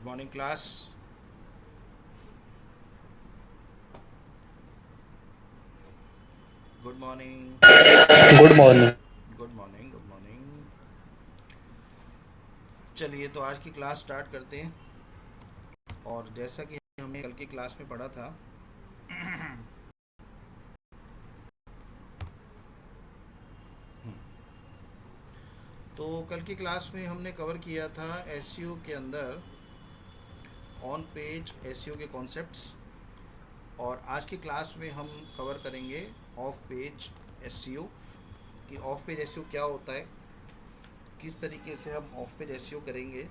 Morning class. Good morning. Good morning. Good morning. Good morning. चलिए तो आज की क्लास स्टार्ट करते हैं। और जैसा कि हमने कल की क्लास में पढ़ा था, तो कल की क्लास में हमने कवर किया था एसईओ के अंदर ऑन पेज एसईओ के कॉन्सेप्ट्स। और आज की क्लास में हम कवर करेंगे ऑफ पेज एसईओ कि ऑफ पेज एसईओ क्या होता है, किस तरीके से हम ऑफ पेज एसईओ करेंगे।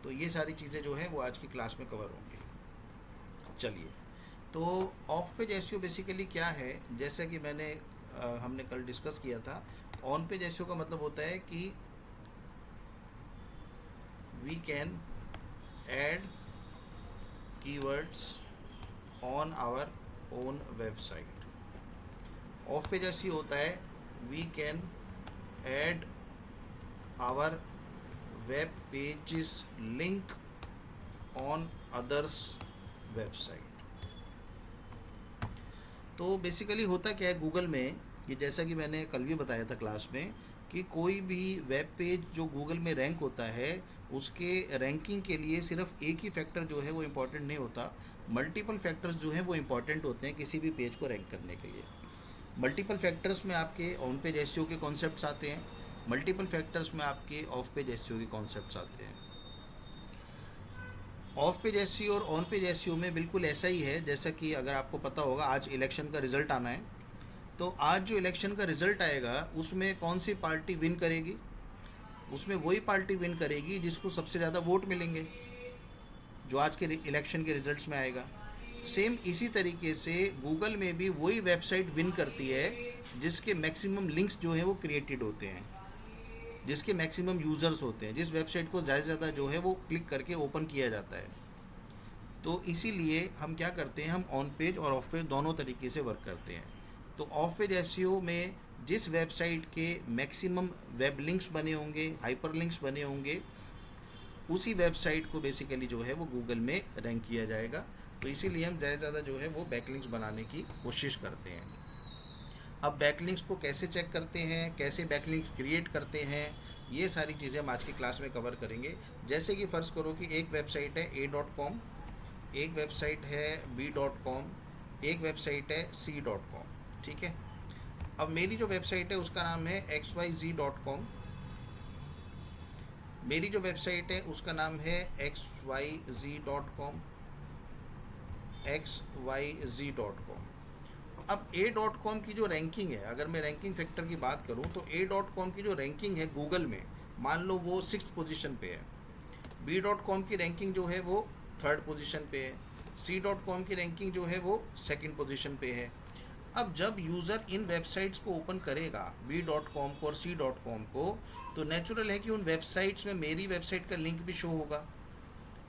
तो ये सारी चीज़ें जो है वो आज की क्लास में कवर होंगी। चलिए, तो ऑफ पेज एसईओ बेसिकली क्या है, जैसा कि हमने कल डिस्कस किया था। ऑन पेज एसईओ का मतलब होता है कि we can add keywords on our own website. Off page SEO होता है we can add our web pages link on others website. तो बेसिकली होता क्या है गूगल में, ये जैसा कि मैंने कल भी बताया था क्लास में, कि कोई भी वेब पेज जो गूगल में रैंक होता है, उसके रैंकिंग के लिए सिर्फ एक ही फैक्टर जो है वो इम्पॉर्टेंट नहीं होता। मल्टीपल फैक्टर्स जो हैं वो इम्पॉर्टेंट होते हैं किसी भी पेज को रैंक करने के लिए। मल्टीपल फैक्टर्स में आपके ऑन पेज एसईओ के कॉन्सेप्ट्स आते हैं, मल्टीपल फैक्टर्स में आपके ऑफ पेज एसईओ के कॉन्सेप्ट्स आते हैं। ऑफ पेज एसईओ और ऑन पेज एसईओ में बिल्कुल ऐसा ही है, जैसा कि अगर आपको पता होगा आज इलेक्शन का रिजल्ट आना है। तो आज जो इलेक्शन का रिजल्ट आएगा उसमें कौन सी पार्टी विन करेगी, उसमें वही पार्टी विन करेगी जिसको सबसे ज़्यादा वोट मिलेंगे, जो आज के इलेक्शन के रिजल्ट्स में आएगा। सेम इसी तरीके से गूगल में भी वही वेबसाइट विन करती है जिसके मैक्सिमम लिंक्स जो हैं वो क्रिएटेड होते हैं, जिसके मैक्सिमम यूज़र्स होते हैं, जिस वेबसाइट को ज़्यादा से ज़्यादा जो है वो क्लिक करके ओपन किया जाता है। तो इसीलिए हम क्या करते हैं, हम ऑन पेज और ऑफ पेज दोनों तरीके से वर्क करते हैं। तो ऑफ पेज एसईओ में जिस वेबसाइट के मैक्सिमम वेब लिंक्स बने होंगे, हाइपर लिंक्स बने होंगे, उसी वेबसाइट को बेसिकली जो है वो गूगल में रैंक किया जाएगा। तो इसीलिए हम ज़्यादा से ज़्यादा जो है वो बैकलिंक्स बनाने की कोशिश करते हैं। अब बैकलिंक्स को कैसे चेक करते हैं, कैसे बैकलिंक्स क्रिएट करते हैं, ये सारी चीज़ें हम आज की क्लास में कवर करेंगे। जैसे कि फ़र्ज़ करो कि एक वेबसाइट है A.com, एक वेबसाइट है B.com, एक वेबसाइट है C.com। ठीक है। अब मेरी जो वेबसाइट है उसका नाम है XYZ.com, मेरी जो वेबसाइट है उसका नाम है XYZ.com, XYZ.com। अब A.com की जो रैंकिंग है, अगर मैं रैंकिंग फैक्टर की बात करूं तो A.com की जो रैंकिंग है गूगल में, मान लो वो 6th पोजीशन पे है। B.com की रैंकिंग जो है वो 3rd पोजीशन पे है। C.com की रैंकिंग जो है वो 2nd पोजीशन पे है। अब जब यूज़र इन वेबसाइट्स को ओपन करेगा, B.com को और C.com को, तो नेचुरल है कि उन वेबसाइट्स में मेरी वेबसाइट का लिंक भी शो होगा।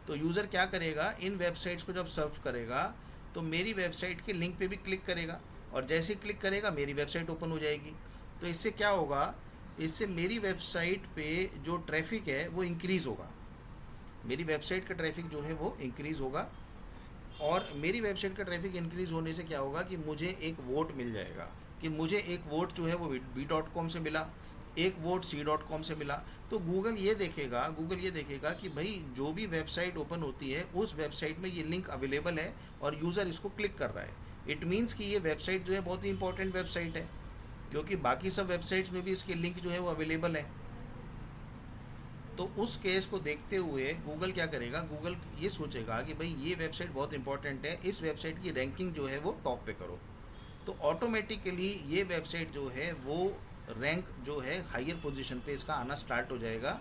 तो यूज़र क्या करेगा, इन वेबसाइट्स को जब सर्फ करेगा तो मेरी वेबसाइट के लिंक पे भी क्लिक करेगा, और जैसे ही क्लिक करेगा मेरी वेबसाइट ओपन हो जाएगी। तो इससे क्या होगा, इससे मेरी वेबसाइट पे जो ट्रैफिक है वो इंक्रीज़ होगा, मेरी वेबसाइट का ट्रैफिक जो है वो इंक्रीज़ होगा। और मेरी वेबसाइट का ट्रैफिक इंक्रीज़ होने से क्या होगा कि मुझे एक वोट मिल जाएगा, कि मुझे एक वोट जो है वो B.com से मिला, एक वोट C.com से मिला। तो गूगल ये देखेगा कि भाई जो भी वेबसाइट ओपन होती है उस वेबसाइट में ये लिंक अवेलेबल है और यूज़र इसको क्लिक कर रहा है। इट मीन्स कि ये वेबसाइट जो है बहुत ही इंपॉर्टेंट वेबसाइट है, क्योंकि बाकी सब वेबसाइट्स में भी इसके लिंक जो है वो अवेलेबल है। तो उस केस को देखते हुए गूगल क्या करेगा, गूगल ये सोचेगा कि भाई ये वेबसाइट बहुत इंपॉर्टेंट है, इस वेबसाइट की रैंकिंग जो है वो टॉप पे करो। तो ऑटोमेटिकली ये वेबसाइट जो है वो रैंक जो है हायर पोजीशन पे इसका आना स्टार्ट हो जाएगा।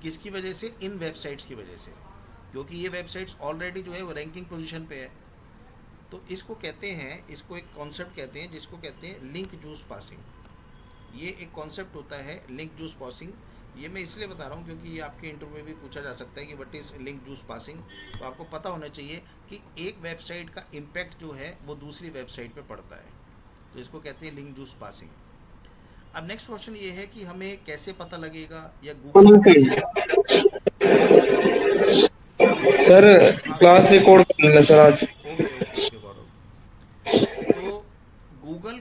किसकी वजह से, इन वेबसाइट्स की वजह से, क्योंकि ये वेबसाइट्स ऑलरेडी जो है वो रैंकिंग पोजीशन पे है। तो इसको कहते हैं, इसको एक कॉन्सेप्ट कहते हैं जिसको कहते हैं लिंक जूस पासिंग। ये एक कॉन्सेप्ट होता है लिंक जूस पासिंग। ये मैं इसलिए बता रहा हूँ क्योंकि ये आपके इंटरव्यू में भी पूछा जा सकता है कि what is link juice passing. तो आपको पता होना चाहिए कि एक वेबसाइट का इम्पैक्ट जो है वो दूसरी वेबसाइट पे पड़ता है। तो इसको कहते हैं लिंक जूस पासिंग। अब नेक्स्ट क्वेश्चन ये है कि हमें कैसे पता लगेगा, या गूगल को कैसे, गूगल को सर हाँ क्लास रिकॉर्ड कर लेना सर आज। ओके ओके ओके गौरव।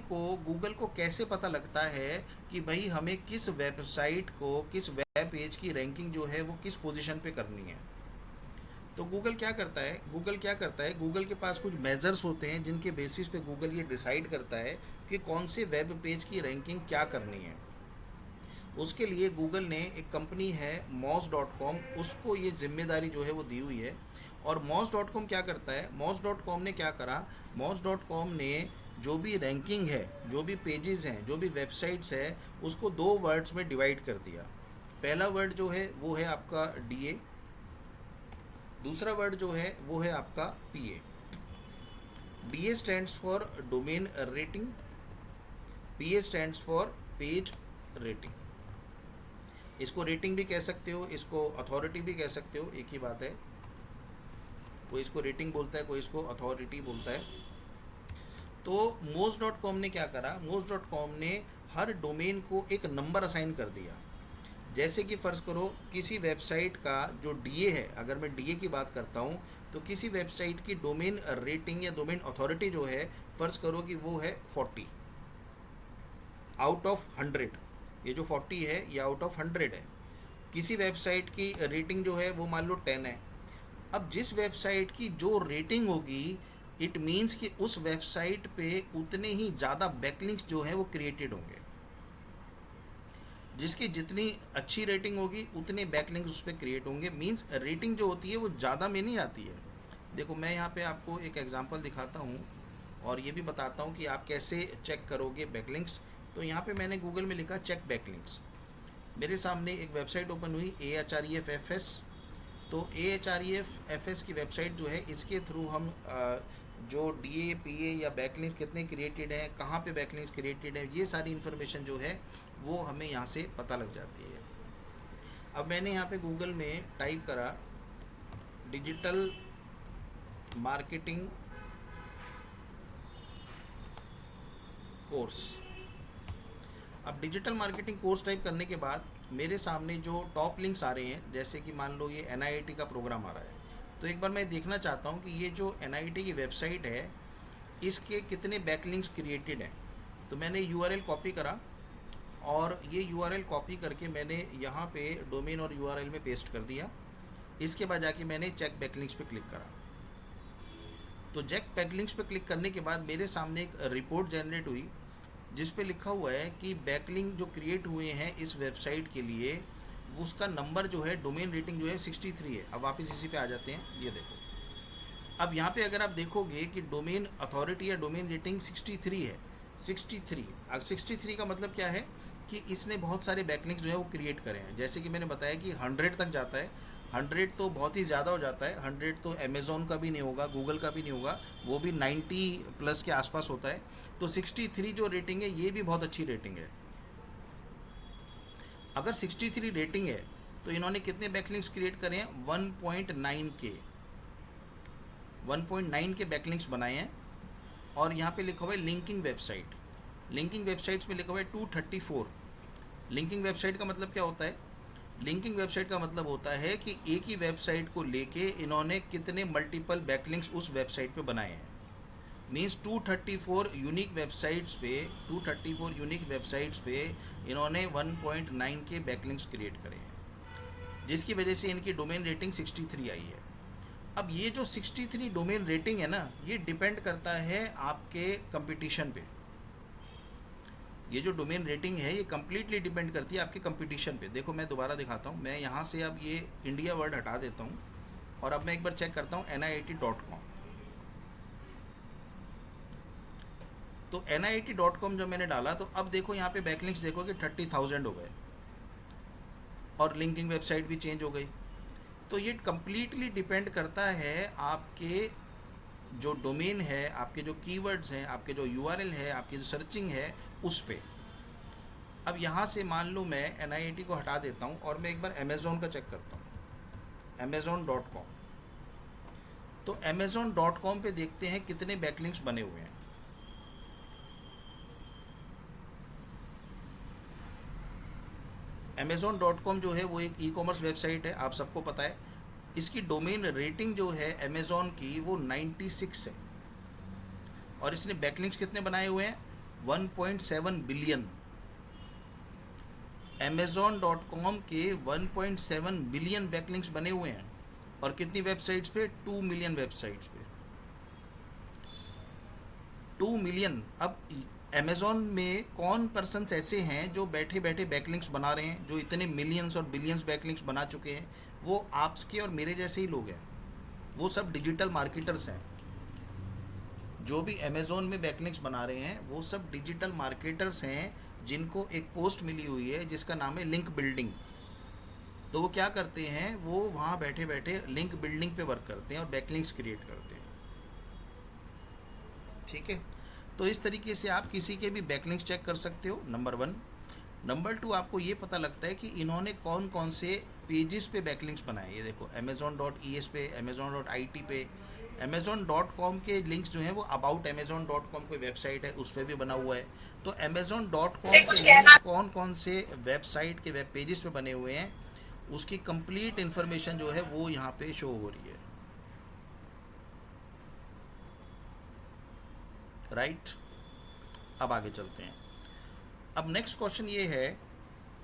तो गूगल को कैसे पता लगता है कि भाई हमें किस वेबसाइट को, किस वेब पेज की रैंकिंग जो है वो किस पोजीशन पे करनी है? तो गूगल के पास कुछ मेजर्स होते हैं जिनके बेसिस पे गूगल ये डिसाइड करता है कि कौन से वेब पेज की रैंकिंग क्या करनी है। उसके लिए गूगल ने, एक कंपनी है मॉस डॉट कॉम, उसको ये जिम्मेदारी जो है वो दी हुई है। और मॉस डॉट कॉम क्या करता है, मॉस डॉट कॉम ने क्या करा, मॉस डॉट कॉम ने जो भी रैंकिंग है, जो भी पेजेस हैं, जो भी वेबसाइट्स है, उसको दो वर्ड्स में डिवाइड कर दिया। पहला वर्ड जो है वो है आपका डीए, दूसरा वर्ड जो है वो है आपका PA. DA stands for domain rating, PA stands for page rating. इसको रेटिंग भी कह सकते हो, इसको अथॉरिटी भी कह सकते हो, एक ही बात है। कोई इसको रेटिंग बोलता है, कोई इसको अथॉरिटी बोलता है। तो मोज डॉट कॉम ने क्या करा, मोज डॉट कॉम ने हर डोमेन को एक नंबर असाइन कर दिया। जैसे कि फ़र्ज़ करो किसी वेबसाइट का जो डीए है, अगर मैं डीए की बात करता हूँ, तो किसी वेबसाइट की डोमेन रेटिंग या डोमेन अथॉरिटी जो है, फ़र्ज़ करो कि वो है 40 आउट ऑफ 100। ये जो 40 है ये आउट ऑफ 100 है। किसी वेबसाइट की रेटिंग जो है वो मान लो 10 है। अब जिस वेबसाइट की जो रेटिंग होगी, इट मीन्स कि उस वेबसाइट पे उतने ही ज़्यादा बैकलिंक्स जो है वो क्रिएटेड होंगे। जिसकी जितनी अच्छी रेटिंग होगी उतने बैकलिंक्स उस पर क्रिएट होंगे। मीन्स रेटिंग जो होती है वो ज़्यादा में नहीं आती है। देखो मैं यहाँ पे आपको एक एग्जांपल दिखाता हूँ और ये भी बताता हूँ कि आप कैसे चेक करोगे बैकलिंक्स। तो यहाँ पे मैंने गूगल में लिखा चेक बैकलिंक्स। मेरे सामने एक वेबसाइट ओपन हुई, AHREFFS। तो AHREFFS की वेबसाइट जो है, इसके थ्रू हम जो DA PA या बैकलिंक कितने क्रिएटेड हैं, कहाँ पे बैकलिंक क्रिएटेड है, ये सारी इन्फॉर्मेशन जो है वो हमें यहाँ से पता लग जाती है। अब मैंने यहाँ पे गूगल में टाइप करा डिजिटल मार्केटिंग कोर्स। अब डिजिटल मार्केटिंग कोर्स टाइप करने के बाद मेरे सामने जो टॉप लिंक्स आ रहे हैं, जैसे कि मान लो ये NIT का प्रोग्राम आ रहा है, तो एक बार मैं देखना चाहता हूँ कि ये जो NIT की वेबसाइट है इसके कितने बैकलिंक्स क्रिएटेड हैं। तो मैंने URL कॉपी करा और ये URL कॉपी करके मैंने यहाँ पे डोमेन और URL में पेस्ट कर दिया। इसके बाद जाके मैंने चेक बैकलिंक्स पे क्लिक करा। तो चेक बैकलिंक्स पे क्लिक करने के बाद मेरे सामने एक रिपोर्ट जनरेट हुई जिस पे लिखा हुआ है कि बैकलिंक जो क्रिएट हुए हैं इस वेबसाइट के लिए, वो उसका नंबर जो है, डोमेन रेटिंग जो है 63 है। अब वापस इसी पे आ जाते हैं, ये देखो। अब यहाँ पे अगर आप देखोगे कि डोमेन अथॉरिटी या डोमेन रेटिंग 63 है। 63, अब 63 का मतलब क्या है कि इसने बहुत सारे बैकलिंक्स जो है वो क्रिएट करे हैं। जैसे कि मैंने बताया कि 100 तक जाता है। 100 तो बहुत ही ज़्यादा हो जाता है। 100 तो अमेज़ोन का भी नहीं होगा, गूगल का भी नहीं होगा, वो भी 90 प्लस के आसपास होता है। तो 63 जो रेटिंग है ये भी बहुत अच्छी रेटिंग है। अगर 63 रेटिंग है तो इन्होंने कितने बैकलिंक्स क्रिएट करे हैं? 1.9 के, 1.9 के बैकलिंक्स बनाए हैं। और यहाँ पे लिखा हुआ है लिंकिंग वेबसाइट। लिंकिंग वेबसाइट्स में लिखा हुआ है 234। लिंकिंग वेबसाइट का मतलब क्या होता है? लिंकिंग वेबसाइट का मतलब होता है कि एक ही वेबसाइट को लेके इन्होंने कितने मल्टीपल बैकलिंक्स उस वेबसाइट पे बनाए हैं। मीन्स 234 यूनिक वेबसाइट्स पे, 234 यूनिक वेबसाइट्स पे इन्होंने 1.9 के बैकलिंक्स क्रिएट करे हैं, जिसकी वजह से इनकी डोमेन रेटिंग 63 आई है। अब ये जो 63 डोमेन रेटिंग है ना, ये डिपेंड करता है आपके कंपटीशन पे। ये जो डोमेन रेटिंग है ये कम्प्लीटली डिपेंड करती है आपके कंपटीशन पे। देखो मैं दोबारा दिखाता हूँ, मैं यहाँ से अब ये इंडिया वर्ड हटा देता हूँ और अब मैं एक बार चेक करता हूँ NIT.com। तो NIT.com जब मैंने डाला तो अब देखो यहाँ पे बैकलिंक्स देखो कि 30,000 हो गए और लिंकिंग वेबसाइट भी चेंज हो गई। तो ये कम्प्लीटली डिपेंड करता है आपके जो डोमेन है, आपके जो कीवर्ड्स हैं, आपके जो URL है, आपकी जो सर्चिंग है उस पे। अब यहाँ से मान लो मैं NIT को हटा देता हूँ और मैं एक बार अमेज़ोन का चेक करता हूँ, Amazon.com। तो Amazon.com पे देखते हैं कितने बैकलिंक्स बने हुए हैं। Amazon.com जो है वो एक ई कॉमर्स वेबसाइट है, आप सबको पता है। इसकी डोमेन रेटिंग जो है अमेज़ॉन की वो 96 है, और इसने बैकलिंक्स कितने बनाए हुए हैं? 1.7 बिलियन। Amazon.com के 1.7 बिलियन बैकलिंक्स बने हुए हैं, और कितनी वेबसाइट्स पे? 2 मिलियन वेबसाइट्स पे 2 मिलियन। अब अमेज़ॉन में कौन पर्सन्स ऐसे हैं जो बैठे बैठे बैकलिंक्स बना रहे हैं, जो इतने मिलियंस और बिलियंस बैकलिंक्स बना चुके हैं? वो आपके और मेरे जैसे ही लोग हैं, वो सब डिजिटल मार्केटर्स हैं। जो भी अमेज़ॉन में बैकलिंक्स बना रहे हैं वो सब डिजिटल मार्केटर्स हैं, जिनको एक पोस्ट मिली हुई है जिसका नाम है लिंक बिल्डिंग। तो वो क्या करते हैं, वो वहाँ बैठे बैठे लिंक बिल्डिंग पे वर्क करते हैं और बैकलिंक्स क्रिएट करते हैं। ठीक है, तो इस तरीके से आप किसी के भी बैकलिंक्स चेक कर सकते हो, नंबर 1। नंबर 2, आपको ये पता लगता है कि इन्होंने कौन कौन से पेजेस पे बैकलिंक्स बनाए। ये देखो, amazon.es पे, amazon.it पे, amazon.com के लिंक्स जो हैं वो अबाउट amazon.com कोई वेबसाइट है उस पर भी बना हुआ है। तो amazon.com के लिंक्स कौन कौन से वेबसाइट के वेब पेजेस पे बने हुए हैं, उसकी कंप्लीट इन्फॉर्मेशन जो है वो यहाँ पे शो हो रही है। राइट, अब आगे चलते हैं। अब नेक्स्ट क्वेश्चन ये है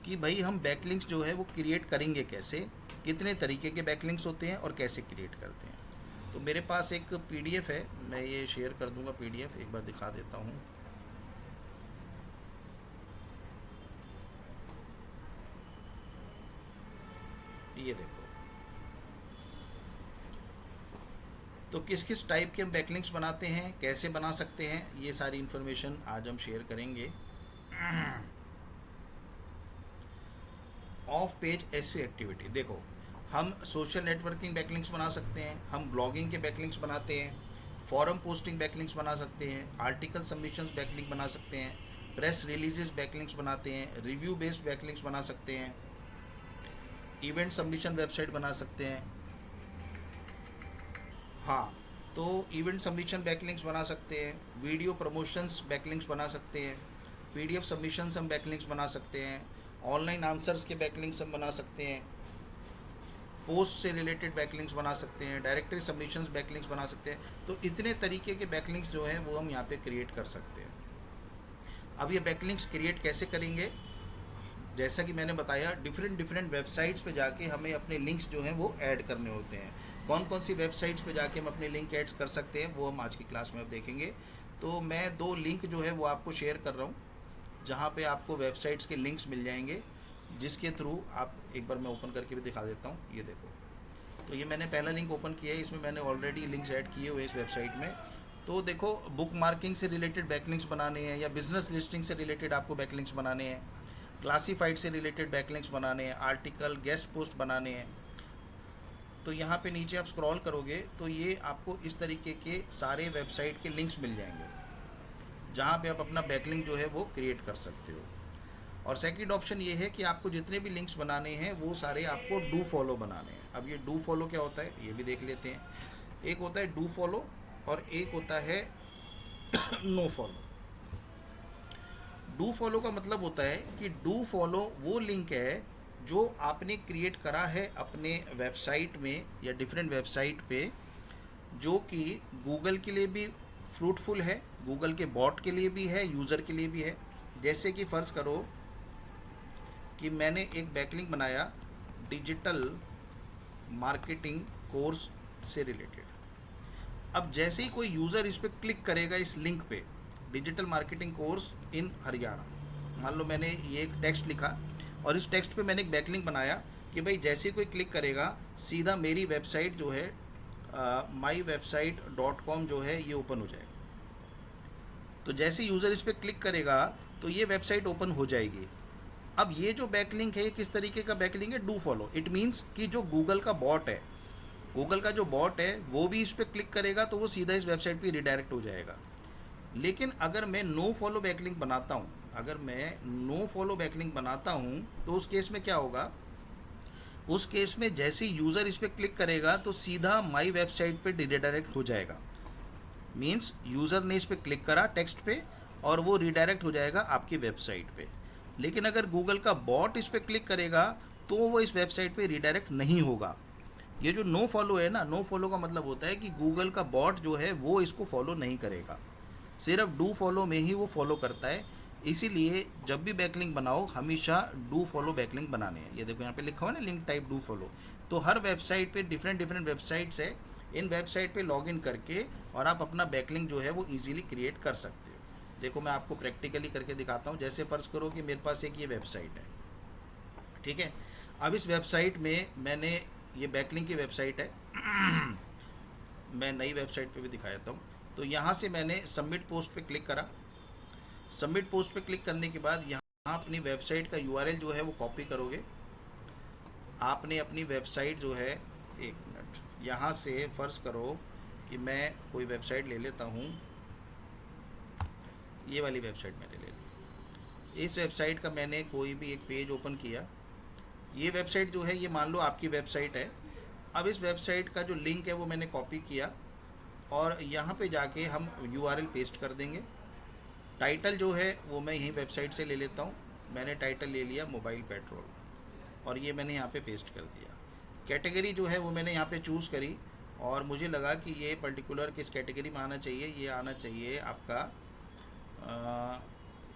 कि भाई हम बैकलिंक्स जो है वो क्रिएट करेंगे कैसे, कितने तरीके के बैकलिंक्स होते हैं और कैसे क्रिएट करते हैं। तो मेरे पास एक पीडीएफ है, मैं ये शेयर कर दूंगा पीडीएफ, एक बार दिखा देता हूँ। ये देखो, तो किस किस टाइप के हम बैकलिंक्स बनाते हैं, कैसे बना सकते हैं, ये सारी इन्फॉर्मेशन आज हम शेयर करेंगे। ऑफ पेज एसईओ एक्टिविटी, देखो हम सोशल नेटवर्किंग बैकलिंक्स बना सकते हैं, हम ब्लॉगिंग के बैकलिंक्स बनाते हैं, फॉरम पोस्टिंग बैकलिंक्स बना सकते हैं, आर्टिकल सबमिशंस बैकलिंक बना सकते हैं, प्रेस रिलीजेस बैकलिंक्स बनाते हैं, रिव्यू बेस्ड बैकलिंक्स बना सकते हैं, इवेंट सबमिशन वेबसाइट बना सकते हैं। हाँ, तो इवेंट सबमिशन बैकलिंक्स बना सकते हैं, वीडियो प्रमोशंस बैकलिंक्स बना सकते हैं, पीडीएफ सबमिशंस हम बैकलिंक्स बना सकते हैं, ऑनलाइन आंसर्स के बैकलिंक्स हम बना सकते हैं, पोस्ट से रिलेटेड बैकलिंक्स बना सकते हैं, डायरेक्टरी सबमिशंस बैकलिंक्स बना सकते हैं। तो इतने तरीके के बैकलिंक्स जो हैं वो हम यहाँ पे क्रिएट कर सकते हैं। अब ये बैकलिंक्स क्रिएट कैसे करेंगे, जैसा कि मैंने बताया, डिफरेंट वेबसाइट्स पे जाके हमें अपने लिंक्स जो हैं वो ऐड करने होते हैं। कौन कौन सी वेबसाइट्स पे जाके हम अपने लिंक ऐड कर सकते हैं वो हम आज की क्लास में अब देखेंगे। तो मैं 2 लिंक जो है वो आपको शेयर कर रहा हूँ, जहाँ पे आपको वेबसाइट्स के लिंक्स मिल जाएंगे, जिसके थ्रू आप, एक बार मैं ओपन करके भी दिखा देता हूँ। ये देखो, तो ये मैंने पहला लिंक ओपन किया है, इसमें मैंने ऑलरेडी लिंक्स ऐड किए हुए इस वेबसाइट में। तो देखो, बुक मार्किंग से रिलेटेड बैकलिंक्स बनाने हैं, या बिजनेस लिस्टिंग से रिलेटेड आपको बैकलिंक्स बनाने हैं, क्लासीफाइड से रिलेटेड बैकलिंक्स बनाने हैं, आर्टिकल, गेस्ट पोस्ट बनाने हैं। तो यहाँ पे नीचे आप स्क्रॉल करोगे तो ये आपको इस तरीके के सारे वेबसाइट के लिंक्स मिल जाएंगे, जहाँ पे आप अपना बैकलिंक जो है वो क्रिएट कर सकते हो। और सेकंड ऑप्शन ये है कि आपको जितने भी लिंक्स बनाने हैं वो सारे आपको डू फॉलो बनाने हैं। अब ये डू फॉलो क्या होता है ये भी देख लेते हैं। एक होता है डू फॉलो और एक होता है नो फॉलो। डू फॉलो का मतलब होता है कि डू फॉलो वो लिंक है जो आपने क्रिएट करा है अपने वेबसाइट में या डिफरेंट वेबसाइट पे, जो कि गूगल के लिए भी फ्रूटफुल है, गूगल के बॉट के लिए भी है, यूज़र के लिए भी है। जैसे कि फ़र्ज़ करो कि मैंने एक बैकलिंक बनाया डिजिटल मार्केटिंग कोर्स से रिलेटेड। अब जैसे ही कोई यूज़र इस पर क्लिक करेगा, इस लिंक पे, digital marketing course in Haryana, मान लो मैंने ये एक टेक्स्ट लिखा और इस टेक्स्ट पे मैंने एक बैकलिंक बनाया कि भाई जैसे कोई क्लिक करेगा सीधा मेरी वेबसाइट जो है mywebsite.com जो है ये ओपन हो जाएगा। तो जैसे यूज़र इस पर क्लिक करेगा तो ये वेबसाइट ओपन हो जाएगी। अब ये जो बैकलिंक है ये किस तरीके का बैकलिंक है? Do follow. इट मीन्स कि जो गूगल का बॉट है, गूगल का जो बॉट है वो भी इस पर क्लिक करेगा तो वो सीधा इस वेबसाइट पे रिडायरेक्ट हो जाएगा। लेकिन अगर मैं नो फॉलो बैकलिंक बनाता हूँ, अगर मैं नो फॉलो बैकलिंक बनाता हूँ तो उस केस में क्या होगा? उस केस में जैसे ही यूज़र इस पर क्लिक करेगा तो सीधा माई वेबसाइट पे रिडायरेक्ट हो जाएगा। मीन्स यूज़र ने इस पर क्लिक करा टेक्स्ट पे और वो रिडायरेक्ट हो जाएगा आपकी वेबसाइट पे। लेकिन अगर गूगल का बॉट इस पर क्लिक करेगा तो वो इस वेबसाइट पे रिडायरेक्ट नहीं होगा। ये जो नो फॉलो है ना, नो फॉलो का मतलब होता है कि गूगल का बॉट जो है वो इसको फॉलो नहीं करेगा, सिर्फ डू फॉलो में ही वो फॉलो करता है। इसीलिए जब भी बैकलिंक बनाओ हमेशा डू फॉलो बैकलिंक बनाने हैं। ये देखो यहाँ पे लिखा हुआ है ना, लिंक टाइप डू फॉलो। तो हर वेबसाइट पे डिफरेंट डिफरेंट वेबसाइट्स है, इन वेबसाइट पे लॉगिन करके और आप अपना बैकलिंक जो है वो इजीली क्रिएट कर सकते हो। देखो मैं आपको प्रैक्टिकली करके दिखाता हूँ। जैसे फ़र्ज़ करो कि मेरे पास एक ये वेबसाइट है, ठीक है। अब इस वेबसाइट में मैंने, ये बैकलिंक की वेबसाइट है मैं नई वेबसाइट पे भी दिखा देता हूँ। तो यहाँ से मैंने सबमिट पोस्ट पे क्लिक करा। सबमिट पोस्ट पे क्लिक करने के बाद यहाँ अपनी वेबसाइट का यूआरएल जो है वो कॉपी करोगे। आपने अपनी वेबसाइट जो है, एक मिनट, यहाँ से फ़र्ज़ करो कि मैं कोई वेबसाइट ले लेता हूँ, ये वाली वेबसाइट मैंने ले ली। इस वेबसाइट का मैंने कोई भी एक पेज ओपन किया। ये वेबसाइट जो है ये मान लो आपकी वेबसाइट है। अब इस वेबसाइट का जो लिंक है वो मैंने कॉपी किया और यहाँ पे जाके हम यूआरएल पेस्ट कर देंगे। टाइटल जो है वो मैं यहीं वेबसाइट से ले लेता हूँ। मैंने टाइटल ले लिया मोबाइल पेट्रोल और ये मैंने यहाँ पे पेस्ट कर दिया। कैटेगरी जो है वो मैंने यहाँ पे चूज़ करी और मुझे लगा कि ये पर्टिकुलर किस कैटेगरी में आना चाहिए। ये आना चाहिए आपका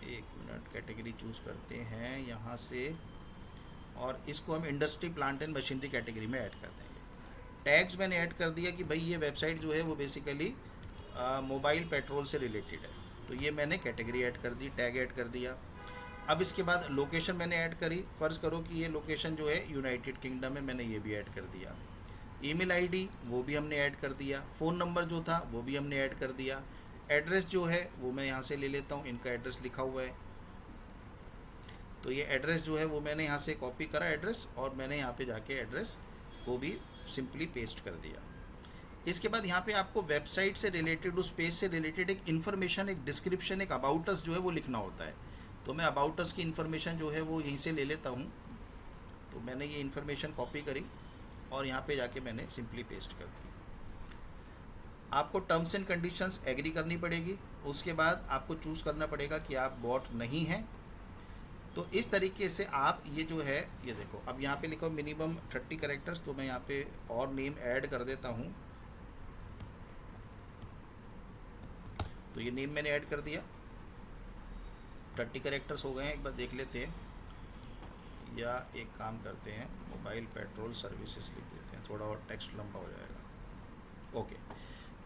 एक मिनट, कैटेगरी चूज़ करते हैं यहाँ से और इसको हम industry plant and machinery category में ऐड कर देंगे। टैग्स मैंने ऐड कर दिया कि भाई ये वेबसाइट जो है वो बेसिकली मोबाइल पेट्रोल से रिलेटेड है, तो ये मैंने कैटेगरी ऐड कर दी, टैग ऐड कर दिया। अब इसके बाद लोकेशन मैंने ऐड करी। फ़र्ज़ करो कि ये लोकेशन जो है यूनाइटेड किंगडम है, मैंने ये भी ऐड कर दिया। ईमेल आईडी वो भी हमने ऐड कर दिया। फ़ोन नंबर जो था वो भी हमने ऐड कर दिया। एड्रेस जो है वो मैं यहाँ से ले लेता हूँ, इनका एड्रेस लिखा हुआ है, तो ये एड्रेस जो है वो मैंने यहाँ से कॉपी करा एड्रेस और मैंने यहाँ पे जाके एड्रेस को भी सिंपली पेस्ट कर दिया। इसके बाद यहाँ पे आपको वेबसाइट से रिलेटेड, उस पेज से रिलेटेड एक इन्फॉर्मेशन, एक डिस्क्रिप्शन, एक अबाउट अस जो है वो लिखना होता है। तो मैं अबाउट अस की इन्फॉर्मेशन जो है वो यहीं से ले लेता हूँ। तो मैंने ये इन्फॉर्मेशन कॉपी करी और यहाँ पे जाके मैंने सिंपली पेस्ट कर दी। आपको टर्म्स एंड कंडीशंस एग्री करनी पड़ेगी। उसके बाद आपको चूज़ करना पड़ेगा कि आप बॉट नहीं हैं। तो इस तरीके से आप ये जो है, ये देखो अब यहाँ पे लिखो मिनिमम 30 कैरेक्टर्स, तो मैं यहाँ पे और नेम ऐड कर देता हूँ। तो ये नेम मैंने ऐड कर दिया, 30 कैरेक्टर्स हो गए हैं। एक बार देख लेते हैं, या एक काम करते हैं, मोबाइल पेट्रोल सर्विसेज लिख देते हैं, थोड़ा और टेक्स्ट लंबा हो जाएगा। ओके,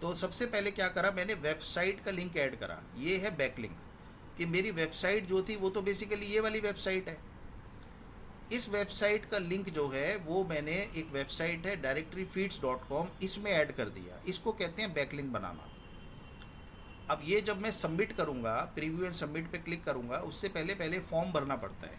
तो सबसे पहले क्या करा, मैंने वेबसाइट का लिंक ऐड करा। ये है बैकलिंक, कि मेरी वेबसाइट जो थी वो तो बेसिकली ये वाली वेबसाइट है। इस वेबसाइट का लिंक जो है वो मैंने, एक वेबसाइट है directoryfeeds.com, इसमें ऐड कर दिया। इसको कहते हैं बैकलिंक बनाना। अब ये जब मैं सबमिट करूँगा, प्रीव्यू एंड सबमिट पे क्लिक करूँगा, उससे पहले फॉर्म भरना पड़ता है।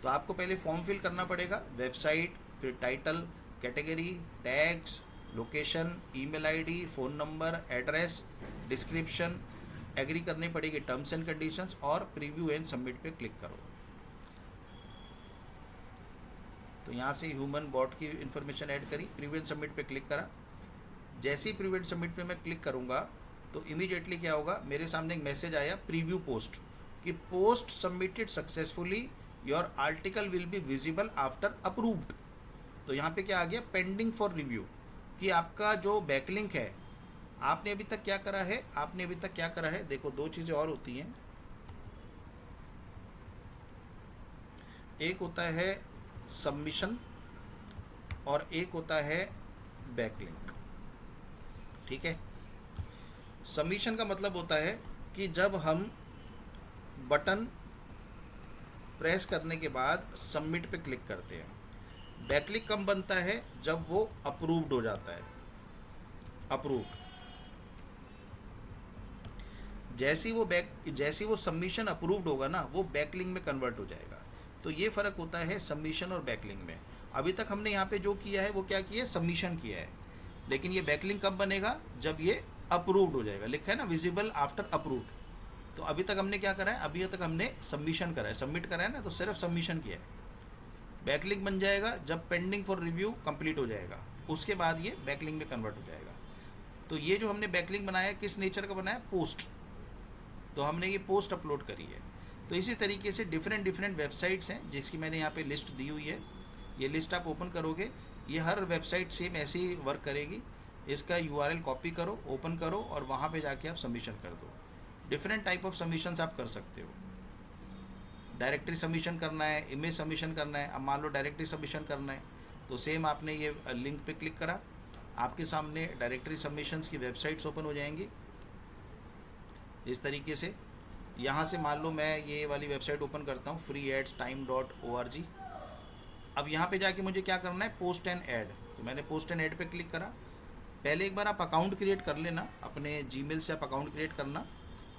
तो आपको पहले फॉर्म फिल करना पड़ेगा, वेबसाइट, फिर title, category, tags, location, email ID, phone number, address, description, agree करनी पड़ेगी टर्म्स एंड कंडीशंस और प्रीव्यू एंड सबमिट पे क्लिक करो। तो यहाँ से ह्यूमन बॉट की इन्फॉर्मेशन ऐड करी, प्रीव्यू एंड सबमिट पे क्लिक करा। जैसे ही प्रीव्यू एंड सबमिट पे मैं क्लिक करूँगा तो इमीडिएटली क्या होगा, मेरे सामने एक मैसेज आया प्रीव्यू पोस्ट, कि post submitted successfully, your article will be visible after approved. तो यहाँ पे क्या आ गया, पेंडिंग फॉर रिव्यू, कि आपका जो बैकलिंक है, आपने अभी तक क्या करा है, आपने अभी तक क्या करा है। देखो दो चीज़ें और होती हैं, एक होता है सबमिशन और एक होता है बैकलिंक, ठीक है। सबमिशन का मतलब होता है कि जब हम बटन प्रेस करने के बाद सबमिट पे क्लिक करते हैं। बैकलिंक कब बनता है, जब वो अप्रूव्ड हो जाता है, अप्रूव्ड। जैसी वो सबमिशन अप्रूव्ड होगा ना, वो बैकलिंक में कन्वर्ट हो जाएगा। तो ये फ़र्क होता है सबमिशन और बैकलिंक में। अभी तक हमने यहाँ पे जो किया है वो क्या किया है, सबमिशन किया है, लेकिन ये बैकलिंक कब बनेगा, जब ये अप्रूव्ड हो जाएगा। लिखा है ना विजिबल आफ्टर अप्रूव्ड। तो अभी तक हमने क्या करा है, अभी तक हमने सबमिशन करा है, सबमिट करा है ना, तो सिर्फ सबमिशन किया है। बैकलिंक बन जाएगा जब पेंडिंग फॉर रिव्यू कंप्लीट हो जाएगा, उसके बाद ये बैकलिंक में कन्वर्ट हो जाएगा। तो ये जो हमने बैकलिंक बनाया, किस नेचर का बनाया, पोस्ट। तो हमने ये पोस्ट अपलोड करी है। तो इसी तरीके से डिफरेंट वेबसाइट्स हैं जिसकी मैंने यहाँ पे लिस्ट दी हुई है। ये लिस्ट आप ओपन करोगे ये हर वेबसाइट सेम ऐसे ही वर्क करेगी। इसका यूआरएल कॉपी करो, ओपन करो और वहाँ पे जाके आप सबमिशन कर दो। डिफरेंट टाइप ऑफ सबमिशंस आप कर सकते हो। डायरेक्टरी सबमिशन करना है, इमेज सबमिशन करना है। अब मान लो डायरेक्टरी सबमिशन करना है तो सेम आपने ये लिंक पे क्लिक करा, आपके सामने डायरेक्टरी सबमिशंस की वेबसाइट्स ओपन हो जाएंगी इस तरीके से। यहाँ से मान लो मैं ये वाली वेबसाइट ओपन करता हूँ freeadstime.org। अब यहाँ पे जाके मुझे क्या करना है, पोस्ट एंड ऐड। तो मैंने पोस्ट एंड ऐड पे क्लिक करा। पहले एक बार आप अकाउंट क्रिएट कर लेना, अपने जीमेल से आप अकाउंट क्रिएट करना।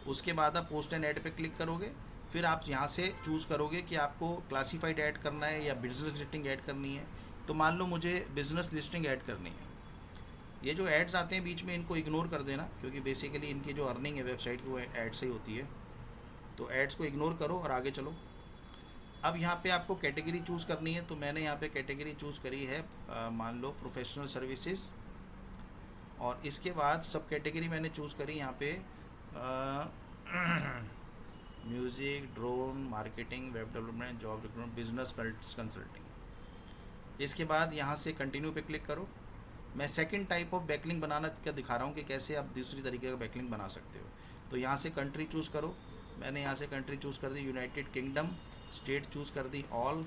उसके बाद आप पोस्ट एंड ऐड पे क्लिक करोगे। फिर आप यहाँ से चूज़ करोगे कि आपको क्लासीफाइड ऐड करना है या बिजनेस लिस्टिंग ऐड करनी है। तो मान लो मुझे बिजनेस लिस्टिंग ऐड करनी है। ये जो एड्स आते हैं बीच में, इनको इग्नोर कर देना, क्योंकि बेसिकली इनकी जो अर्निंग है वेबसाइट की वो एड से ही होती है। तो एड्स को इग्नोर करो और आगे चलो। अब यहाँ पे आपको कैटेगरी चूज़ करनी है। तो मैंने यहाँ पे कैटेगरी चूज़ करी है मान लो प्रोफेशनल सर्विसेज। और इसके बाद सब कैटेगरी मैंने चूज़ करी यहाँ पे music, drone, marketing, web development, job recruitment, business consulting. इसके बाद यहाँ से कंटिन्यू पे क्लिक करो। मैं सेकंड टाइप ऑफ बैकलिंक बनाना क्या दिखा रहा हूँ कि कैसे आप दूसरी तरीके का बैकलिंक बना सकते हो। तो यहाँ से कंट्री चूज़ करो। मैंने यहाँ से कंट्री चूज़ कर दी यूनाइटेड किंगडम, स्टेट चूज़ कर दी ऑल,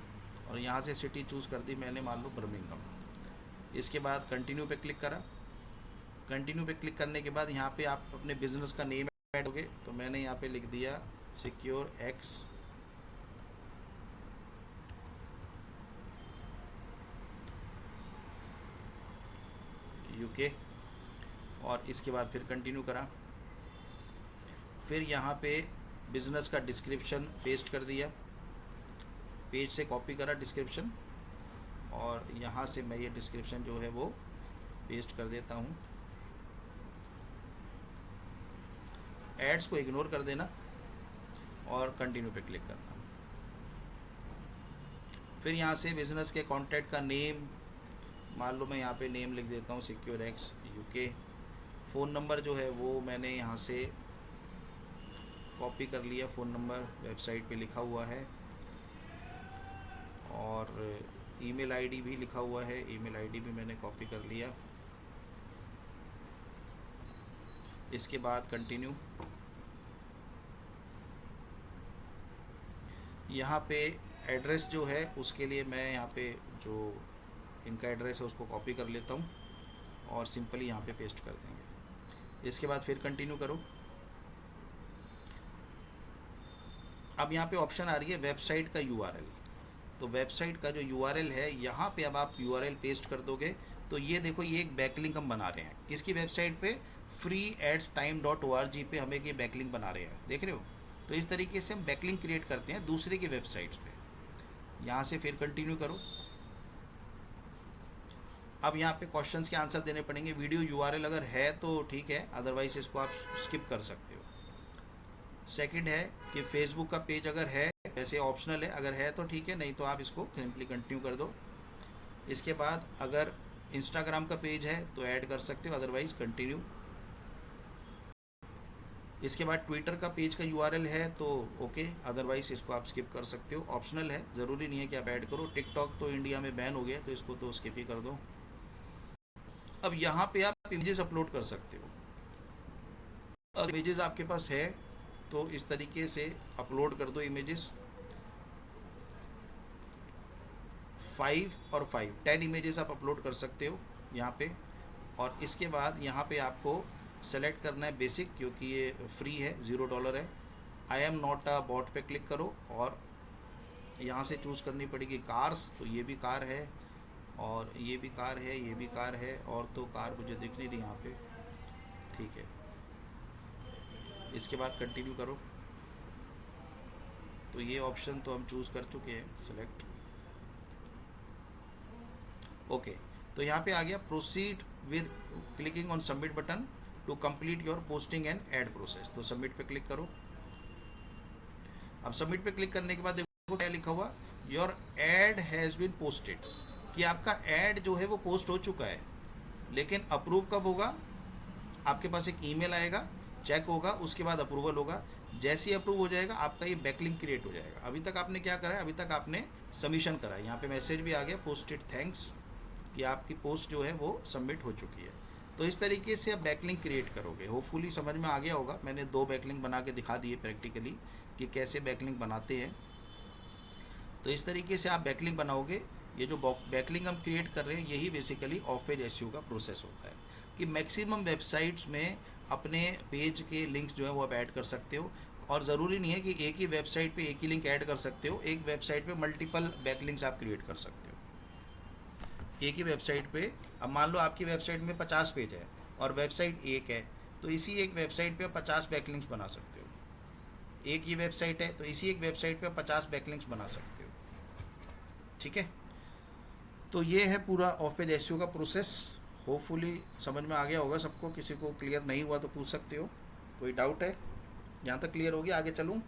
और यहाँ से सिटी चूज़ कर दी मैंने मान लो बर्मिंघम। इसके बाद कंटिन्यू पे क्लिक करा। कंटिन्यू पे क्लिक करने के बाद यहाँ पे आप अपने बिजनेस का नेम ऐड होगे। तो मैंने यहाँ पे लिख दिया सिक्योर एक्स यूके, और इसके बाद फिर कंटिन्यू करा। फिर यहाँ पे बिज़नेस का डिस्क्रिप्शन पेस्ट कर दिया, पेज से कॉपी करा डिस्क्रिप्शन, और यहाँ से मैं ये डिस्क्रिप्शन जो है वो पेस्ट कर देता हूँ। एड्स को इग्नोर कर देना और कंटिन्यू पे क्लिक करना। फिर यहाँ से बिज़नेस के कॉन्टैक्ट का नेम, मान लो मैं यहाँ पे नेम लिख देता हूँ secure x UK. Phone number जो है वो मैंने यहाँ से कॉपी कर लिया, फ़ोन नंबर वेबसाइट पे लिखा हुआ है, और ईमेल आईडी भी लिखा हुआ है, ईमेल आईडी भी मैंने कॉपी कर लिया। इसके बाद कंटिन्यू। यहाँ पे एड्रेस जो है उसके लिए मैं यहाँ पे जो इनका एड्रेस है उसको कॉपी कर लेता हूँ और सिंपली यहाँ पे पेस्ट कर देंगे। इसके बाद फिर कंटिन्यू करो। अब यहाँ पे ऑप्शन आ रही है वेबसाइट का यूआरएल। तो वेबसाइट का जो यूआरएल है यहाँ पे अब आप यूआरएल पेस्ट कर दोगे तो ये देखो, ये एक बैकलिंक हम बना रहे हैं। किसकी वेबसाइट पे? freeadstime.org पे हमें ये बैकलिंक बना रहे हैं, देख रहे हो। तो इस तरीके से हम बैकलिंक क्रिएट करते हैं दूसरे की वेबसाइट्स पे। यहाँ से फिर कंटिन्यू करो। अब यहाँ पे क्वेश्चंस के आंसर देने पड़ेंगे। वीडियो यूआरएल अगर है तो ठीक है, अदरवाइज इसको आप स्किप कर सकते हो। सेकंड है कि फेसबुक का पेज अगर है, वैसे ऑप्शनल है, अगर है तो ठीक है, नहीं तो आप इसको सिंपली कंटिन्यू कर दो। इसके बाद अगर इंस्टाग्राम का पेज है तो ऐड कर सकते हो, अदरवाइज कंटिन्यू। इसके बाद ट्विटर का पेज का यूआरएल है तो ओके, अदरवाइज इसको आप स्किप कर सकते हो, ऑप्शनल है, ज़रूरी नहीं है कि आप ऐड करो। टिकटॉक तो इंडिया में बैन हो गया तो इसको तो स्किप ही कर दो। अब यहाँ पे आप इमेजेस अपलोड कर सकते हो। अगर इमेजेस आपके पास है तो इस तरीके से अपलोड कर दो इमेजेस। 5 और 5 10 इमेजेस आप अपलोड कर सकते हो यहाँ पे। और इसके बाद यहाँ पे आपको सेलेक्ट करना है बेसिक, क्योंकि ये फ्री है, $0 है। I am not a bot पे क्लिक करो और यहाँ से चूज़ करनी पड़ेगी कार्स। तो ये भी कार है और ये भी कार है, ये भी कार है, और तो कार मुझे दिख नहीं रही यहाँ पे, ठीक है। इसके बाद कंटिन्यू करो। तो ये ऑप्शन तो हम चूज़ कर चुके हैं, सेलेक्ट, ओके। तो यहाँ पे आ गया proceed with clicking on submit button to complete your posting and ad process. तो सबमिट पे क्लिक करो। अब सबमिट पे क्लिक करने के बाद देखो क्या लिखा हुआ, your ad has been posted, कि आपका ऐड जो है वो पोस्ट हो चुका है। लेकिन अप्रूव कब होगा? आपके पास एक ईमेल आएगा, चेक होगा, उसके बाद अप्रूवल होगा। जैसे ही अप्रूव हो जाएगा आपका ये बैकलिंक क्रिएट हो जाएगा। अभी तक आपने क्या करा है? अभी तक आपने सबमिशन करा है। यहाँ पे मैसेज भी आ गया पोस्टेड थैंक्स, कि आपकी पोस्ट जो है वो सबमिट हो चुकी है। तो इस तरीके से आप बैकलिंक क्रिएट करोगे। होपफुली समझ में आ गया होगा। मैंने 2 बैकलिंक बना के दिखा दिए प्रैक्टिकली कि कैसे बैकलिंक बनाते हैं। तो इस तरीके से आप बैकलिंक बनाओगे। ये जो बैकलिंक हम क्रिएट कर रहे हैं यही बेसिकली ऑफ पेज एसईओ का प्रोसेस होता है कि मैक्सिमम वेबसाइट्स में अपने पेज के लिंक्स जो है वो आप ऐड कर सकते हो। और ज़रूरी नहीं है कि एक ही वेबसाइट पे एक ही लिंक ऐड कर सकते हो, एक वेबसाइट पे मल्टीपल बैकलिंक्स आप क्रिएट कर सकते हो। एक ही वेबसाइट पे, अब मान लो आपकी वेबसाइट में 50 पेज है और वेबसाइट एक है, तो इसी एक वेबसाइट पे 50 बैकलिंक्स बना सकते हो। एक ही वेबसाइट है तो इसी एक वेबसाइट पे 50 बैकलिंक्स बना सकते हो। ठीक है, तो ये है पूरा ऑफ पेज एसईओ का प्रोसेस। होपफुली समझ में आ गया होगा सबको। किसी को क्लियर नहीं हुआ तो पूछ सकते हो। कोई डाउट है? यहाँ तक क्लियर हो गया, आगे चलूँ?